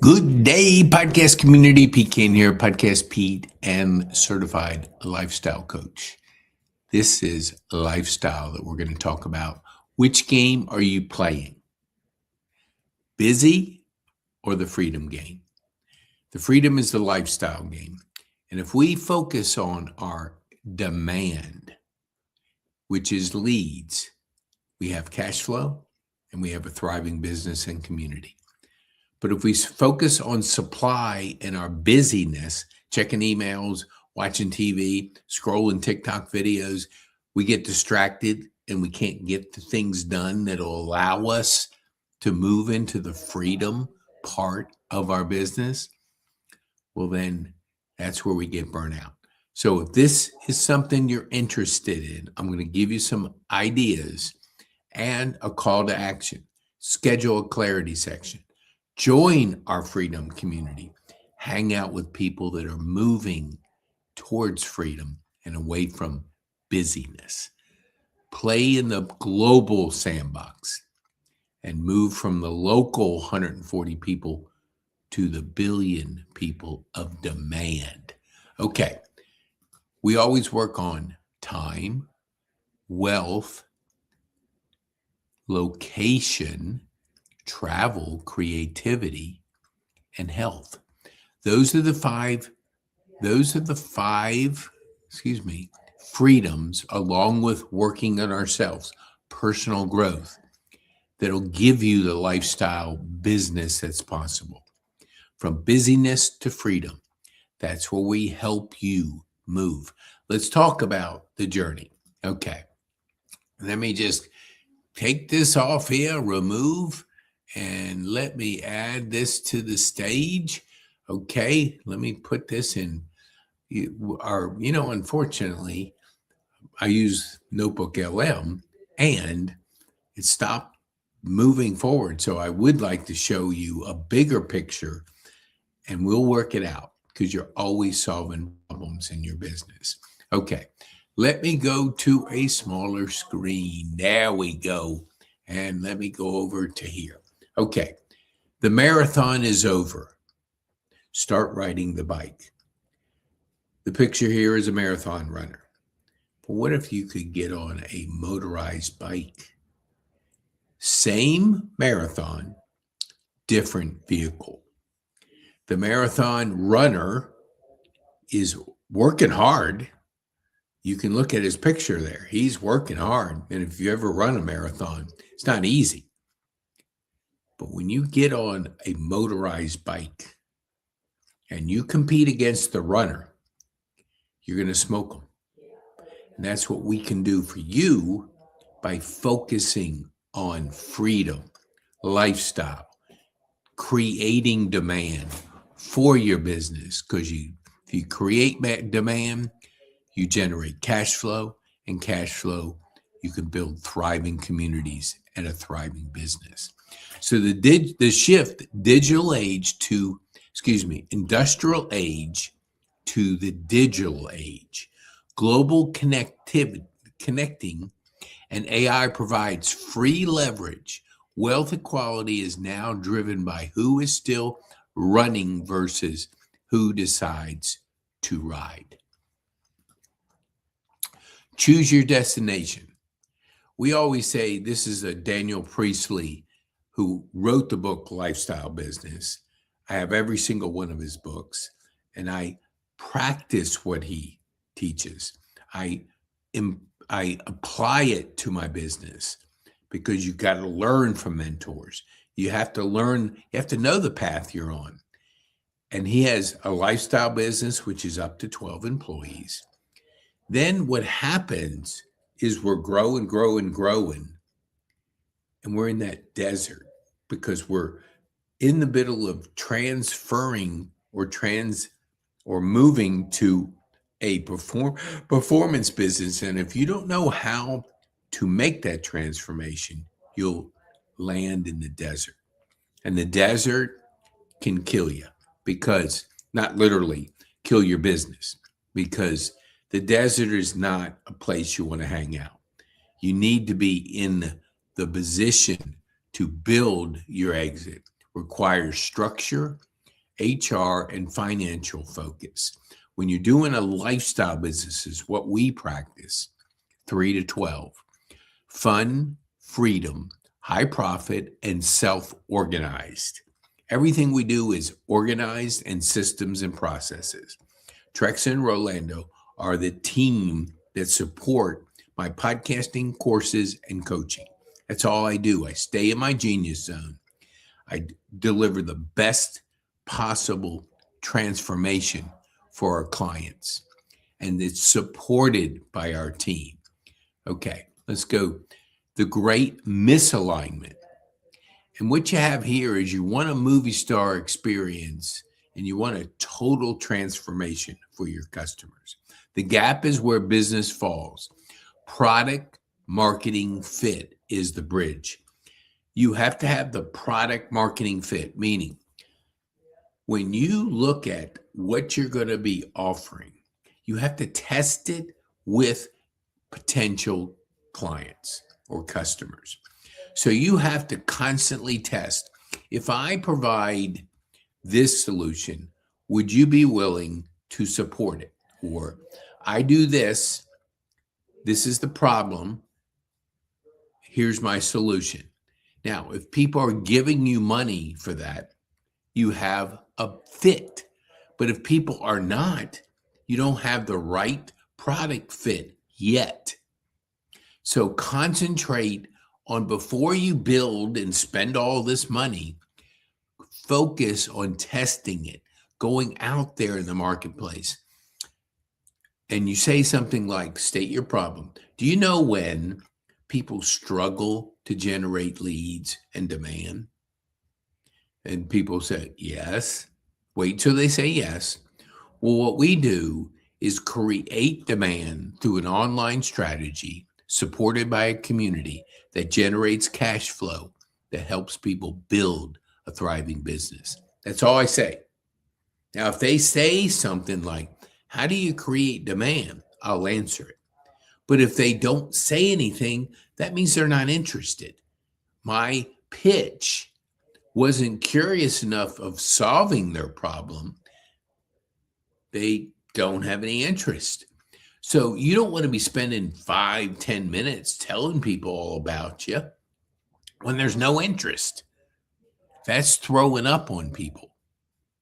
Good day, podcast community. Pete Kane here, Podcast Pete and certified lifestyle coach. This is lifestyle that we're going to talk about. Which game are you playing? Busy or the freedom game? The freedom is the lifestyle game. And if we focus on our demand, which is leads, we have cash flow and we have a thriving business and community. But if we focus on supply and our busyness, checking emails, watching TV, scrolling TikTok videos, we get distracted and we can't get the things done that'll allow us to move into the freedom part of our business. Well, then that's where we get burnout. So if this is something you're interested in, I'm going to give you some ideas and a call to action. Schedule a clarity section. Join our freedom community. Hang out with people that are moving towards freedom and away from busyness. Play in the global sandbox and move from the local 140 people to the billion people of demand. Okay, we always work on time, wealth, location, travel, creativity, and health. Those are the five freedoms, along with working on ourselves, personal growth, that'll give you the lifestyle business that's possible. From busyness to freedom. That's where we help you move. Let's talk about the journey. Okay. Let me just take this off here, remove, and let me add this to the stage. Okay, let me put this in. Unfortunately, I use Notebook LM and it stopped moving forward. So I would like to show you a bigger picture and we'll work it out because you're always solving problems in your business. Okay, let me go to a smaller screen. There we go. And let me go over to here. Okay, the marathon is over. Start riding the bike. The picture here is a marathon runner. But what if you could get on a motorized bike? Same marathon, different vehicle. The marathon runner is working hard. You can look at his picture there. He's working hard. And if you ever run a marathon, it's not easy. But when you get on a motorized bike and you compete against the runner, you're going to smoke them. And that's what we can do for you by focusing on freedom, lifestyle, creating demand for your business. Because if you create demand, you generate cash flow, and cash flow, you can build thriving communities and a thriving business. So the shift, industrial age to the digital age, global connecting, and AI provides free leverage. Wealth equality is now driven by who is still running versus who decides to ride. Choose your destination. We always say this is a Daniel Priestley who wrote the book Lifestyle Business. I have every single one of his books, and I practice what he teaches. I apply it to my business because you got to learn from mentors. You have to learn, you have to know the path you're on. And he has a lifestyle business, which is up to 12 employees. Then what happens is we're growing, and we're in that desert because we're in the middle of transferring or moving to a performance business. And if you don't know how to make that transformation, you'll land in the desert. And the desert can kill you because, not literally kill your business, because the desert is not a place you want to hang out. You need to be in the position to build your exit. Requires structure, HR, and financial focus. When you're doing a lifestyle business, is what we practice, 3 to 12. Fun, freedom, high profit, and self-organized. Everything we do is organized and systems and processes. Trex and Rolando are the team that support my podcasting courses and coaching. That's all I do. I stay in my genius zone. I deliver the best possible transformation for our clients, and it's supported by our team. Okay, let's go. The great misalignment. And what you have here is you want a movie star experience and you want a total transformation for your customers. The gap is where business falls. Product marketing fit is the bridge. You have to have the product marketing fit, meaning when you look at what you're going to be offering, you have to test it with potential clients or customers. So you have to constantly test. If I provide this solution, would you be willing to support it? Or I do this, this is the problem, here's my solution. Now, if people are giving you money for that, you have a fit. But if people are not, you don't have the right product fit yet. So concentrate on, before you build and spend all this money, focus on testing it, going out there in the marketplace. And you say something like, state your problem. Do you know when people struggle to generate leads and demand? And people say, yes. Wait till they say yes. Well, what we do is create demand through an online strategy supported by a community that generates cash flow that helps people build a thriving business. That's all I say. Now, if they say something like, how do you create demand? I'll answer it. But if they don't say anything, that means they're not interested. My pitch wasn't curious enough of solving their problem. They don't have any interest. So you don't want to be spending 5-10 minutes telling people all about you when there's no interest. That's throwing up on people.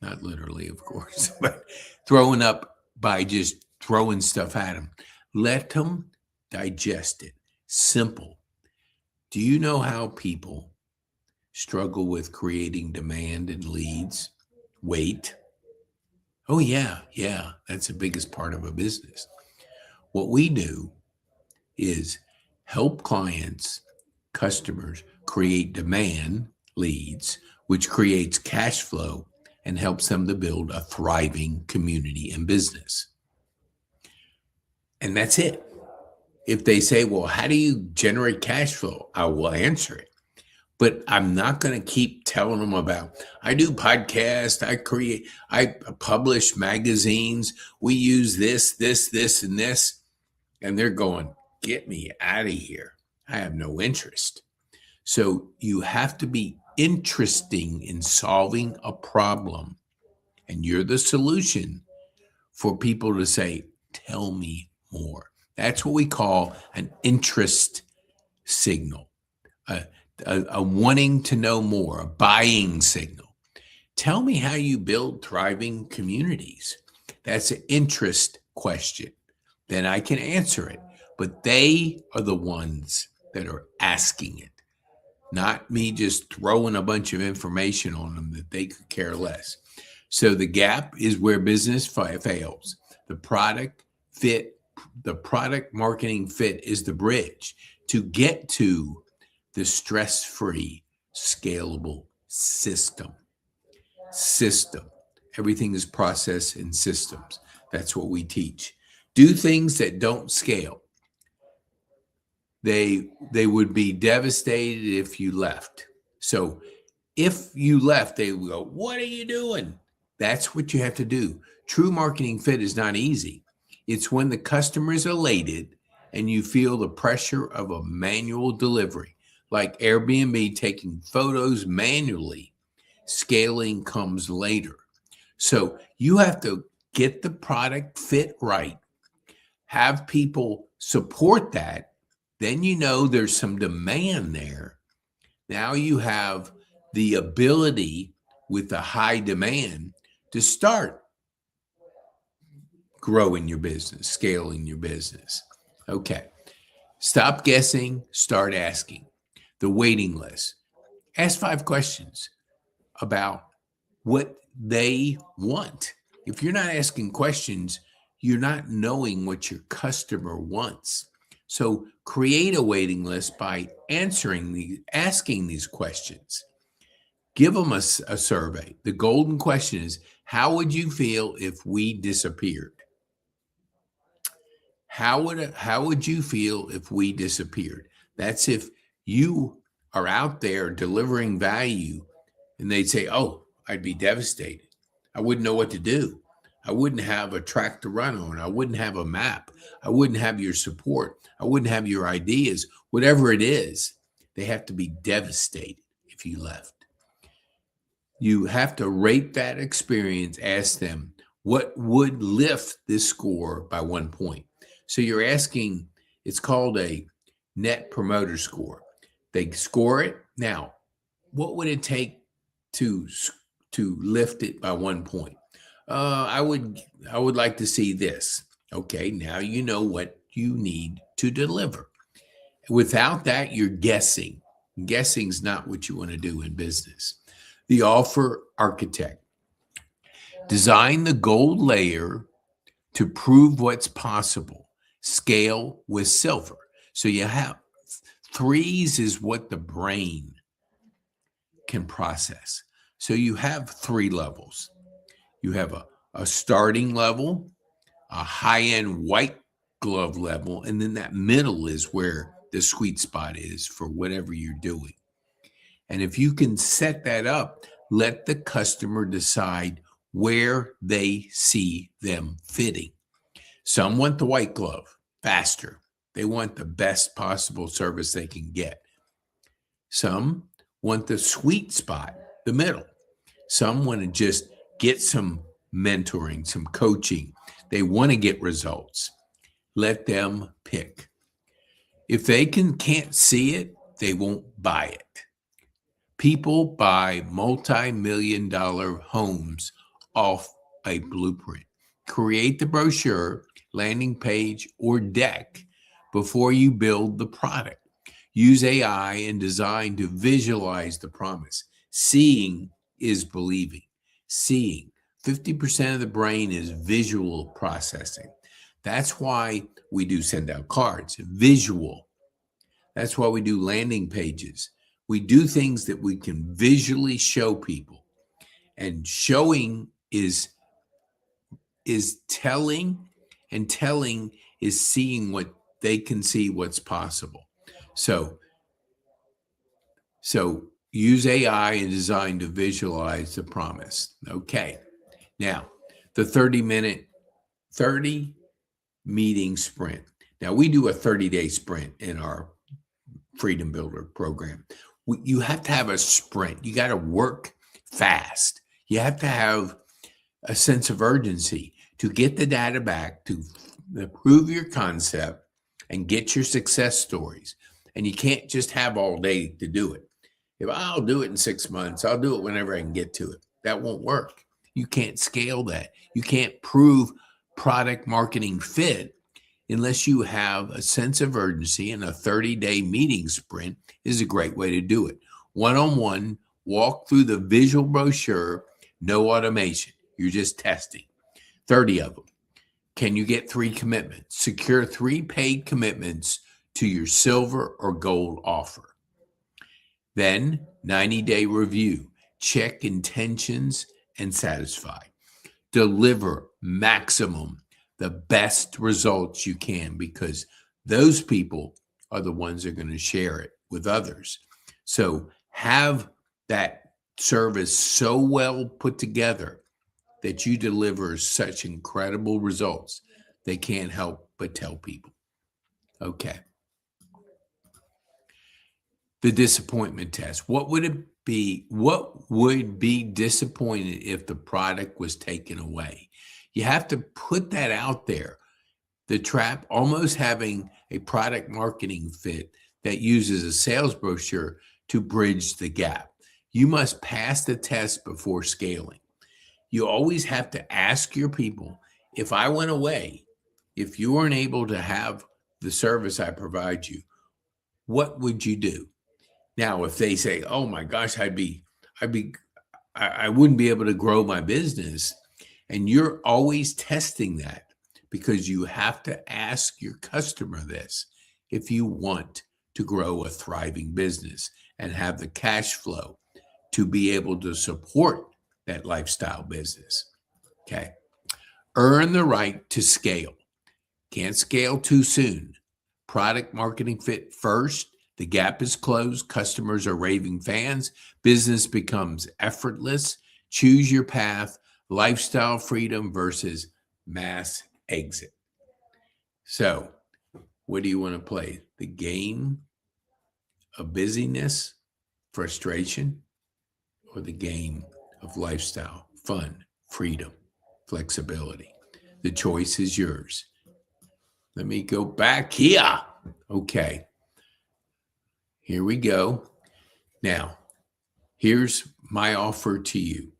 Not literally, of course, but throwing up by just throwing stuff at them. Let them digest it. Simple. Do you know how people struggle with creating demand and leads? Wait. Oh, yeah, that's the biggest part of a business. What we do is help clients, customers create demand leads, which creates cash flow and helps them to build a thriving community and business. And that's it. If they say, well, how do you generate cash flow? I will answer it. But I'm not going to keep telling them about, I do podcasts, I publish magazines, we use this, and this. And they're going, get me out of here. I have no interest. So you have to be interesting in solving a problem. And you're the solution for people to say, tell me more. That's what we call an interest signal, a wanting to know more, a buying signal. Tell me how you build thriving communities. That's an interest question. Then I can answer it. But they are the ones that are asking it, not me just throwing a bunch of information on them that they could care less. So the gap is where business fails. The product marketing fit is the bridge to get to the stress-free, scalable system. Everything is process and systems. That's what we teach. Do things that don't scale. They would be devastated if you left. So if you left, they would go, what are you doing? That's what you have to do. True marketing fit is not easy. It's when the customer is elated and you feel the pressure of a manual delivery, like Airbnb taking photos manually. Scaling comes later. So you have to get the product fit right, have people support that. Then you know there's some demand there. Now you have the ability with the high demand to start growing your business, scaling your business. Okay. Stop guessing, start asking. The waiting list. Ask 5 questions about what they want. If you're not asking questions, you're not knowing what your customer wants. So create a waiting list by asking these questions. Give them a survey. The golden question is, how would you feel if we disappeared? How would you feel if we disappeared? That's if you are out there delivering value and they'd say, oh, I'd be devastated. I wouldn't know what to do. I wouldn't have a track to run on. I wouldn't have a map. I wouldn't have your support. I wouldn't have your ideas. Whatever it is, they have to be devastated if you left. You have to rate that experience, ask them, what would lift this score by 1 point? So you're asking, it's called a net promoter score. They score it. Now, what would it take to lift it by 1 point? I would like to see this. Okay, now you know what you need to deliver. Without that, you're guessing. Guessing's not what you want to do in business. The offer architect. Design the gold layer to prove what's possible. Scale with silver. So you have 3s is what the brain can process. So you have 3 levels. You have a starting level, a high-end white glove level, and then that middle is where the sweet spot is for whatever you're doing. And if you can set that up, let the customer decide where they see them fitting. Some want the white glove, faster. They want the best possible service they can get. Some want the sweet spot, the middle. Some want to just get some mentoring, some coaching. They want to get results. Let them pick. If they can't see it, they won't buy it. People buy multi-million-dollar homes off a blueprint. Create the brochure, landing page, or deck before you build the product. Use AI and design to visualize the promise. Seeing is believing. Seeing. 50% of the brain is visual processing. That's why we do send out cards. Visual. That's why we do landing pages. We do things that we can visually show people. And showing is telling, and telling is seeing what they can see what's possible. So use AI and design to visualize the promise. Okay. Now, the 30 meeting sprint. Now, we do a 30-day sprint in our Freedom Builder program. You have to have a sprint. You got to work fast. You have to have a sense of urgency to get the data back, to prove your concept, and get your success stories. And you can't just have all day to do it. If I'll do it in 6 months, I'll do it whenever I can get to it. That won't work. You can't scale that. You can't prove product marketing fit unless you have a sense of urgency, and a 30-day meeting sprint is a great way to do it. One-on-one, walk through the visual brochure, no automation. You're just testing. 30 of them. Can you get 3 commitments? Secure 3 paid commitments to your silver or gold offer. Then 90-day review. Check intentions and satisfy. Deliver maximum, the best results you can, because those people are the ones that are going to share it with others. So have that service so well put together that you deliver such incredible results, they can't help but tell people. Okay. The disappointment test. What would it what would be disappointed if the product was taken away? You have to put that out there. The trap, almost having a product marketing fit that uses a sales brochure to bridge the gap. You must pass the test before scaling. You always have to ask your people, if I went away, if you weren't able to have the service I provide you, what would you do? Now, if they say, "Oh my gosh, I wouldn't be able to grow my business," and you're always testing that because you have to ask your customer this if you want to grow a thriving business and have the cash flow to be able to support that lifestyle business. Okay. Earn the right to scale. Can't scale too soon. Product marketing fit first. The gap is closed. Customers are raving fans. Business becomes effortless. Choose your path. Lifestyle freedom versus mass exit. So, what do you want to play? The game of busyness, frustration, or the game of lifestyle, fun, freedom, flexibility? The choice is yours. Let me go back here. Okay. Here we go. Now, here's my offer to you.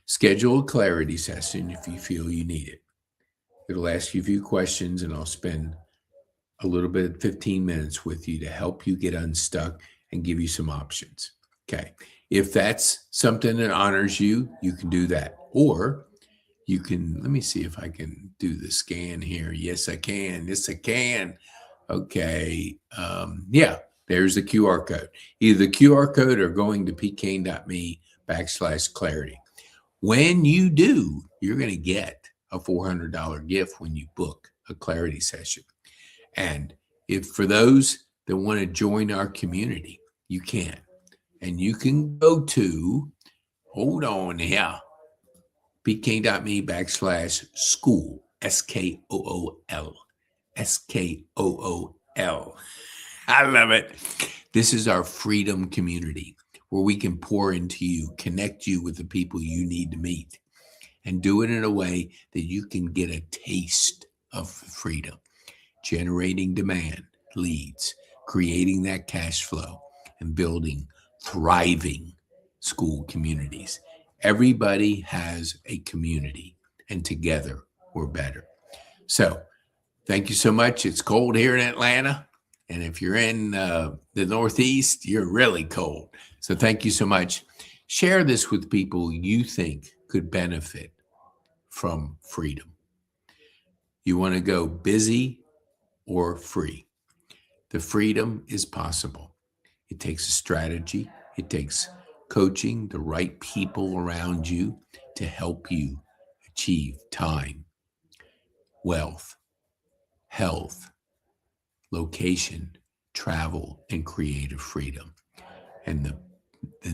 Schedule a clarity session if you feel you need it. It'll ask you a few questions, and I'll spend a little bit, 15 minutes with you to help you get unstuck and give you some options. Okay. If that's something that honors you, you can do that. Or you can, let me see if I can do the scan here. Yes, I can. Yes, I can. Okay. Yeah, there's the QR code. Either the QR code or going to pkane.me/clarity. When you do, you're going to get a $400 gift when you book a clarity session. And if for those that want to join our community, you can. And you can go to, hold on here, pkane.me/school, SKOOL. SKOOL. I love it. This is our freedom community where we can pour into you, connect you with the people you need to meet, and do it in a way that you can get a taste of freedom, generating demand, leads, creating that cash flow, and building thriving school communities. Everybody has a community, and together we're better. So thank you so much. It's cold here in Atlanta. And if you're in the Northeast, you're really cold. So thank you so much. Share this with people you think could benefit from freedom. You want to go busy or free? The freedom is possible. It takes a strategy. It takes coaching, the right people around you to help you achieve time, wealth, health, location, travel, and creative freedom. And the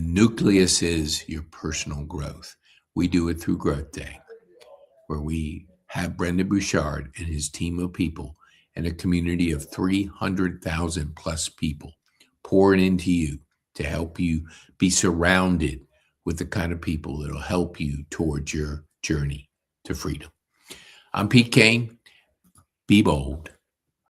nucleus is your personal growth. We do it through Growth Day, where we have Brendan Bouchard and his team of people and a community of 300,000 plus people pouring into you to help you be surrounded with the kind of people that will help you towards your journey to freedom. I'm Pete Kane. Be bold.